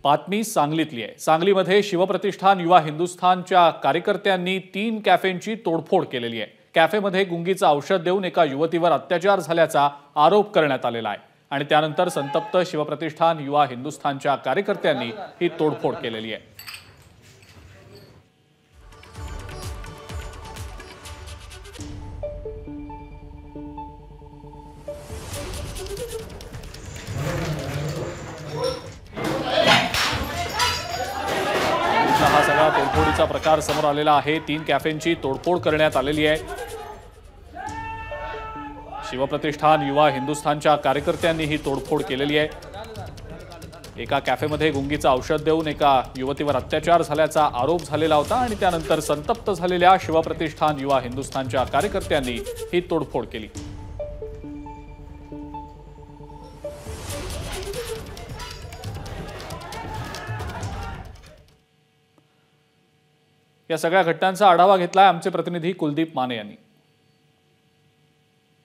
बातमी सांगलीतली आहे। सांगलीमध्ये शिवप्रतिष्ठान युवा हिंदुस्थानच्या कार्यकर्त्यांनी 3 कॅफेंची तोडफोड केलेली आहे। कॅफेमध्ये गुंगीचं औषध देऊन एका युवतीवर अत्याचार झाल्याचा आरोप करण्यात आलेला आहे आणि त्यानंतर संतप्त शिवप्रतिष्ठान युवा हिंदुस्थानच्या कार्यकर्त्यांनी ही तोडफोड केलेली आहे। हा सगळा तोडफोडीचा प्रकार समोर आलेला आहे। 3 कॅफेंची तोडफोड करण्यात आलेली आहे। शिवप्रतिष्ठान युवा हिंदुस्थानच्या कार्यकर्त्यांनी ही तोडफोड केलेली आहे। एका कॅफेमध्ये गुंगीचं औषध देऊन एका युवतीवर अत्याचार झाल्याचा आरोप झालेला होता आणि त्यानंतर संतप्त झालेल्या शिवप्रतिष्ठान युवा हिंदुस्थानच्या कार्यकर्त्यांनी ही तोडफोड केली। या सगळ्या घटनांचा आढावा घेतलाय आमचे प्रतिनिधी कुलदीप माने यांनी।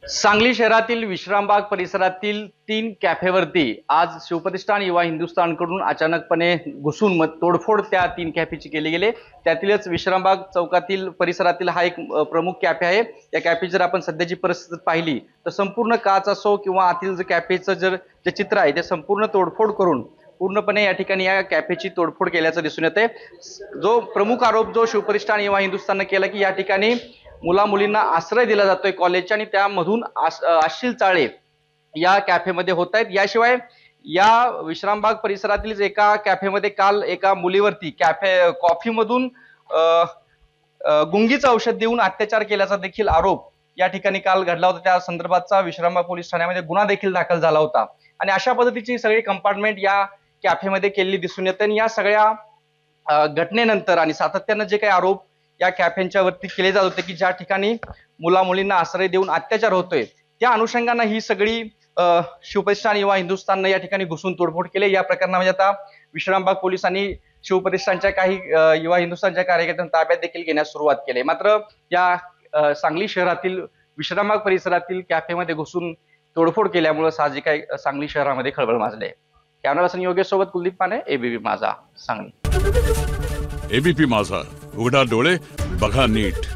सांगली शहरातील विश्रामबाग परिसरातील 3 कॅफेवरती आज शिवप्रतिष्ठान युवा हिंदुस्थानकडून अचानकपणे घुसून तोडफोड त्या 3 कॅफेची केली गेली। त्यातीलच विश्रामबाग चौकातील परिसरातील हा एक प्रमुख कॅफे आहे। या कॅफेची जर आपण सध्याची परिस्थिती पाहिली तर संपूर्ण काच असो किंवा आतील जे कॅफेचं जे चित्र आहे ते संपूर्ण तोडफोड करून पूर्णपणे या ठिकाणी या कॅफेची तोडफोड केल्याचं दिसून येते। जो प्रमुख आरोप जो शिवप्रतिष्ठान युवा हिंदुस्थानने केला की या ठिकाणी मुला मुलींना आश्रय दिला जातोय कॉलेजच्या आणि त्यामधून अश्लील चाळे या कॅफेमध्ये होत आहेत। याशिवाय या विश्रामबाग परिसरातील एका कॅफेमध्ये काल एका मुलीवरती कॉफीमधून गुंगीचं औषध देऊन अत्याचार केल्याचा देखील आरोप या ठिकाणी काल घडला होता। त्या संदर्भातचा विश्रामबाग पोलीस ठाण्यामध्ये गुन्हा देखील दाखल झाला होता आणि अशा पद्धतीची सगळी कंपार्टमेंट या कॅफेमध्ये केलेली दिसून येते। आणि या सगळ्या घटनेनंतर आणि सातत्यानं जे काही आरोप या कॅफेंच्या वरती केले जात होते की ज्या ठिकाणी मुला मुलींना आश्रय देऊन अत्याचार होतोय त्या अनुषंगाने ही सगळी शिवप्रतिष्ठान युवा हिंदुस्थाननं या ठिकाणी घुसून तोडफोड केली। या प्रकरणामध्ये आता विश्रामबाग पोलिसांनी शिवप्रतिष्ठानच्या काही युवा हिंदुस्थानच्या कार्यकर्त्यांना ताब्यात देखील घेण्यास सुरुवात केली। मात्र या सांगली शहरातील विश्रामबाग परिसरातील कॅफेमध्ये घुसून तोडफोड केल्यामुळे साहजिक आहे सांगली शहरामध्ये खळबळ माजली आहे। कॅमेरा पर्सन योगेश सोबत कुलदीप माने, एबीपी माझा, सांगली। एबीपी माझा, उघडा डोळे बघा नीट।